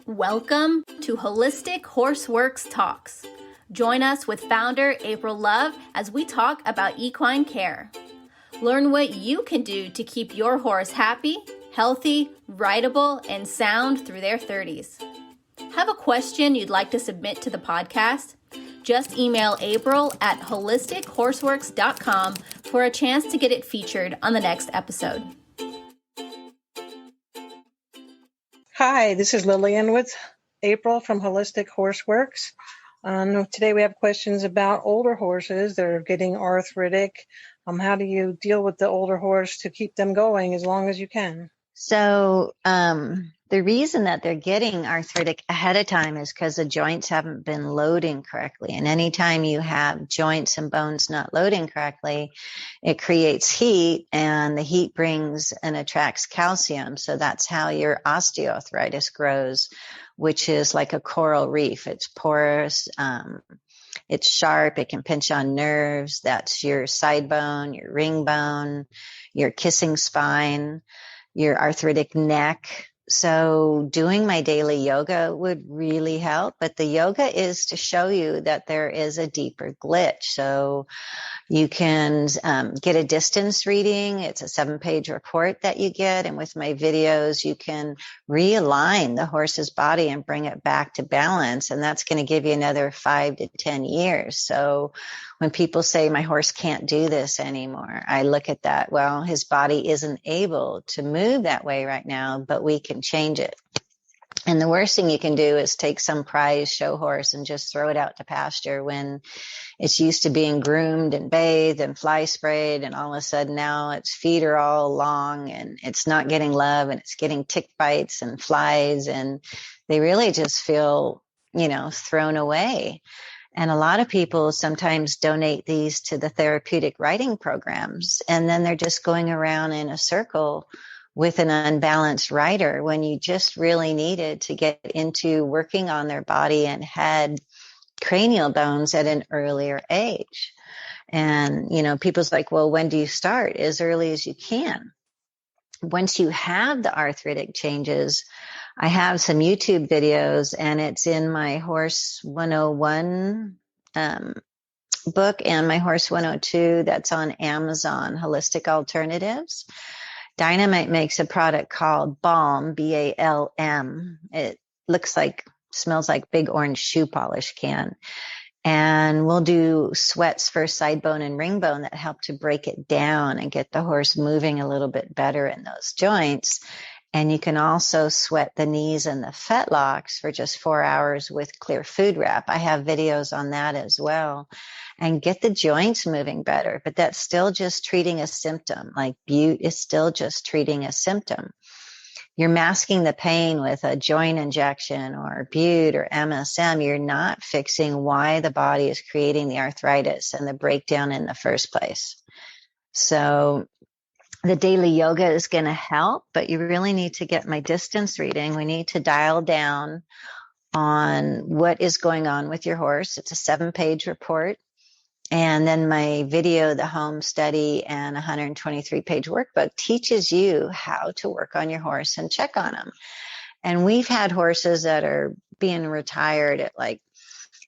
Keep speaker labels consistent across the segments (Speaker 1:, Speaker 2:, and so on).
Speaker 1: Welcome to Holistic Horseworks Talks. Join us with founder April Love as we talk about equine care. Learn what you can do to keep your horse happy, healthy, rideable, and sound through their 30s. Have a question you'd like to submit to the podcast? Just email April at HolisticHorseworks.com for a chance to get it featured on the next episode.
Speaker 2: Hi, this is Lillian with April from Holistic Horseworks. Today we have questions about older horses that are getting arthritic. How do you deal with the older horse to keep them going as long as you can?
Speaker 3: So the reason that they're getting arthritic ahead of time is because the joints haven't been loading correctly. And anytime you have joints and bones not loading correctly, it creates heat, and the heat brings and attracts calcium. So that's how your osteoarthritis grows, which is like a coral reef. It's porous, it's sharp, it can pinch on nerves. That's your side bone, your ring bone, your kissing spine, your arthritic neck. So doing my daily yoga would really help, but the yoga is to show you that there is a deeper glitch. So you can get a distance reading. It's a 7-page report that you get. And with my videos, you can realign the horse's body and bring it back to balance. And that's going to give you another 5 to 10 years. So when people say my horse can't do this anymore, I look at that. Well, his body isn't able to move that way right now, but we can change it. And the worst thing you can do is take some prize show horse and just throw it out to pasture when it's used to being groomed and bathed and fly sprayed, and all of a sudden now its feet are all long and it's not getting love and it's getting tick bites and flies, and they really just feel, thrown away. And a lot of people sometimes donate these to the therapeutic riding programs, and then they're just going around in a circle with an unbalanced rider when you just really needed to get into working on their body and head cranial bones at an earlier age. And, people's like, well, when do you start? As early as you can. Once you have the arthritic changes, I have some YouTube videos, and it's in my Horse 101 book and my Horse 102 that's on Amazon, Holistic Alternatives. Dynamite makes a product called Balm, B-A-L-M. It smells like big orange shoe polish can. And we'll do sweats for side bone and ring bone that help to break it down and get the horse moving a little bit better in those joints. And you can also sweat the knees and the fetlocks for just 4 hours with clear food wrap. I have videos on that as well. And get the joints moving better. But that's still just treating a symptom. Like Butte is still just treating a symptom. You're masking the pain with a joint injection or Butte or MSM. You're not fixing why the body is creating the arthritis and the breakdown in the first place. So the daily yoga is going to help, but you really need to get my distance reading. We need to dial down on what is going on with your horse. It's a 7-page report. And then my video, the home study, and 123-page workbook teaches you how to work on your horse and check on them. And we've had horses that are being retired at like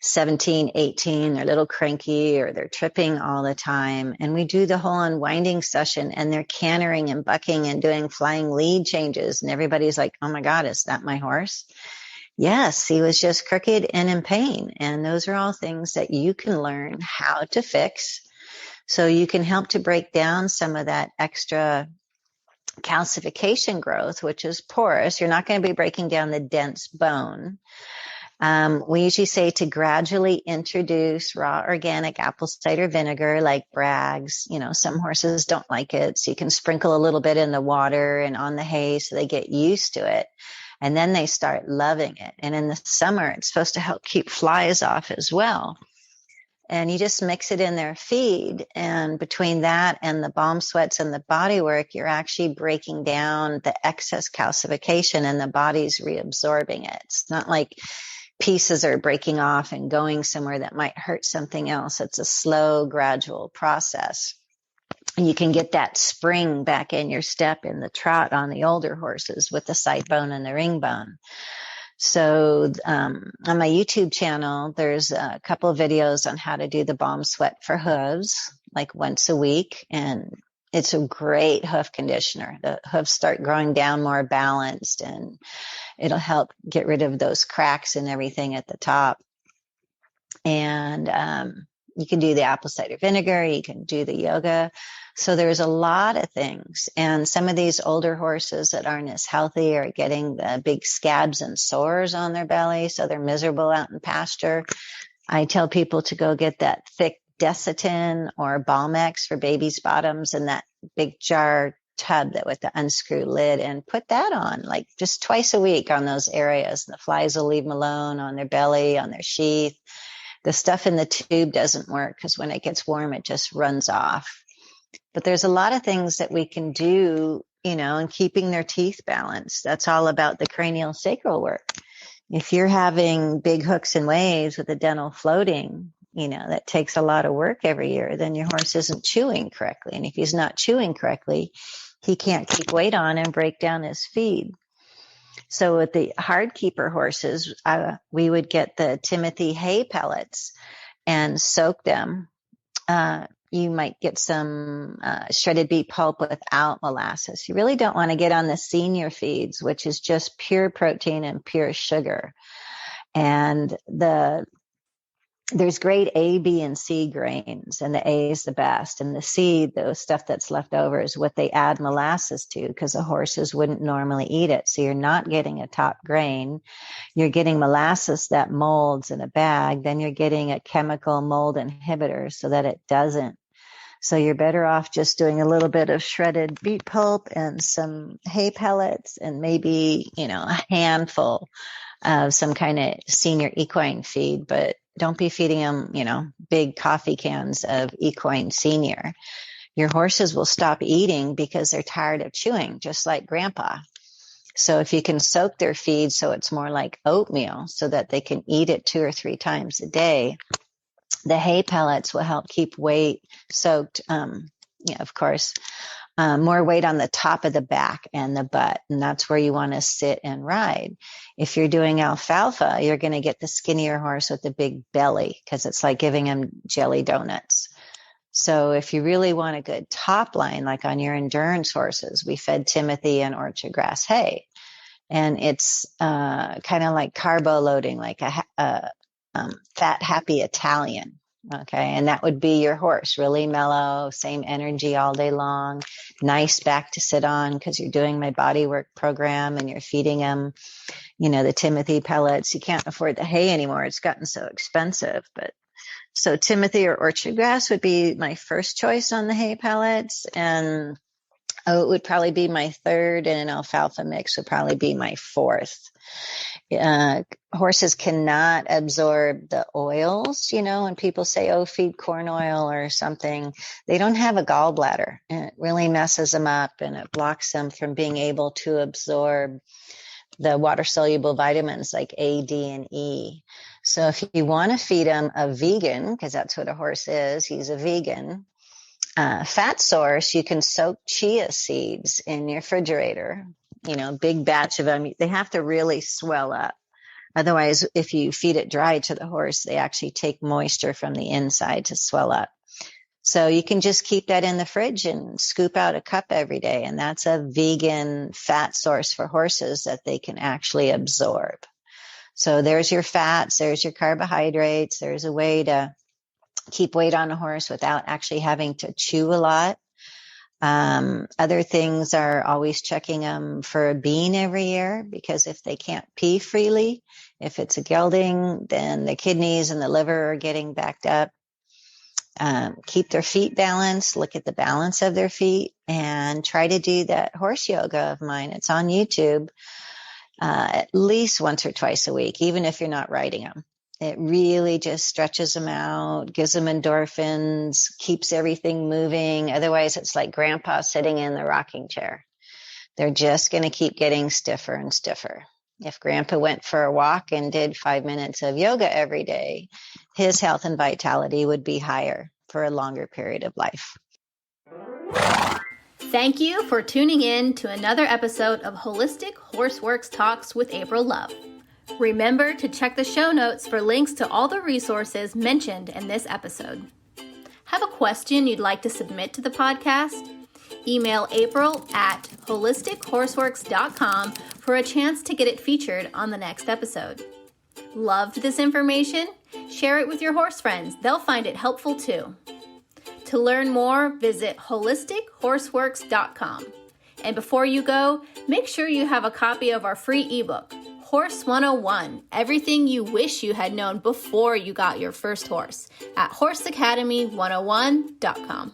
Speaker 3: 17, 18, they're a little cranky or they're tripping all the time. And we do the whole unwinding session, and they're cantering and bucking and doing flying lead changes. And everybody's like, oh my God, is that my horse? Yes, he was just crooked and in pain. And those are all things that you can learn how to fix. So you can help to break down some of that extra calcification growth, which is porous. You're not going to be breaking down the dense bone. We usually say to gradually introduce raw organic apple cider vinegar like Bragg's. Some horses don't like it. So you can sprinkle a little bit in the water and on the hay so they get used to it. And then they start loving it. And in the summer, it's supposed to help keep flies off as well. And you just mix it in their feed. And between that and the balm sweats and the body work, you're actually breaking down the excess calcification, and the body's reabsorbing it. It's not like pieces are breaking off and going somewhere that might hurt something else. It's a slow, gradual process. And you can get that spring back in your step in the trot on the older horses with the side bone and the ring bone. So on my YouTube channel, there's a couple of videos on how to do the balm sweat for hooves, like once a week. And it's a great hoof conditioner. The hooves start growing down more balanced, and it'll help get rid of those cracks and everything at the top. And you can do the apple cider vinegar, you can do the yoga. So there's a lot of things. And some of these older horses that aren't as healthy are getting the big scabs and sores on their belly, so they're miserable out in pasture. I tell people to go get that thick Desitin or Balmex for babies' bottoms and that big jar tub that with the unscrew lid, and put that on like just twice a week on those areas. The flies will leave them alone, on their belly, on their sheath. The stuff in the tube doesn't work because when it gets warm, it just runs off. But there's a lot of things that we can do, in keeping their teeth balanced. That's all about the cranial sacral work. If you're having big hooks and waves with the dental floating, that takes a lot of work every year, then your horse isn't chewing correctly. And if he's not chewing correctly, he can't keep weight on and break down his feed. So with the hard keeper horses, we would get the Timothy hay pellets and soak them. You might get some shredded beet pulp without molasses. You really don't want to get on the senior feeds, which is just pure protein and pure sugar. And there's grade A, B, and C grains, and the A is the best. And the C, the stuff that's left over, is what they add molasses to because the horses wouldn't normally eat it. So you're not getting a top grain. You're getting molasses that molds in a bag. Then you're getting a chemical mold inhibitor so that it doesn't. So you're better off just doing a little bit of shredded beet pulp and some hay pellets and maybe, a handful of some kind of senior equine feed, but don't be feeding them, big coffee cans of equine senior. Your horses will stop eating because they're tired of chewing, just like grandpa. So if you can soak their feed so it's more like oatmeal so that they can eat it 2 or 3 times a day, the hay pellets will help keep weight soaked, of course, more weight on the top of the back and the butt. And that's where you want to sit and ride. If you're doing alfalfa, you're going to get the skinnier horse with the big belly because it's like giving him jelly donuts. So if you really want a good top line, like on your endurance horses, we fed Timothy and orchard grass hay. And it's kind of like carbo loading, like a fat, happy Italian. Okay. And that would be your horse, really mellow, same energy all day long, nice back to sit on because you're doing my body work program and you're feeding them, the Timothy pellets. You can't afford the hay anymore. It's gotten so expensive. But so Timothy or orchard grass would be my first choice on the hay pellets. And oat would probably be my third, and an alfalfa mix would probably be my fourth. Horses cannot absorb the oils, when people say, oh, feed corn oil or something, they don't have a gallbladder, and it really messes them up and it blocks them from being able to absorb the water soluble vitamins like A, D, and E. So if you want to feed them a vegan, because that's what a horse is, he's a vegan, fat source, you can soak chia seeds in your refrigerator, big batch of them. They have to really swell up. Otherwise, if you feed it dry to the horse, they actually take moisture from the inside to swell up. So you can just keep that in the fridge and scoop out a cup every day. And that's a vegan fat source for horses that they can actually absorb. So there's your fats, there's your carbohydrates. There's a way to keep weight on a horse without actually having to chew a lot. Other things are always checking them for a bean every year, because if they can't pee freely, if it's a gelding, then the kidneys and the liver are getting backed up. Keep their feet balanced, look at the balance of their feet, and try to do that horse yoga of mine. It's on YouTube at least once or twice a week, even if you're not riding them. It really just stretches them out, gives them endorphins, keeps everything moving. Otherwise, it's like grandpa sitting in the rocking chair. They're just going to keep getting stiffer and stiffer. If grandpa went for a walk and did 5 minutes of yoga every day, his health and vitality would be higher for a longer period of life.
Speaker 1: Thank you for tuning in to another episode of Holistic Horseworks Talks with April Love. Remember to check the show notes for links to all the resources mentioned in this episode. Have a question you'd like to submit to the podcast? Email April at HolisticHorseworks.com for a chance to get it featured on the next episode. Loved this information? Share it with your horse friends. They'll find it helpful too. To learn more, visit HolisticHorseworks.com. And before you go, make sure you have a copy of our free ebook, Horse 101, Everything You Wish You Had Known Before You Got Your First Horse, at horseacademy101.com.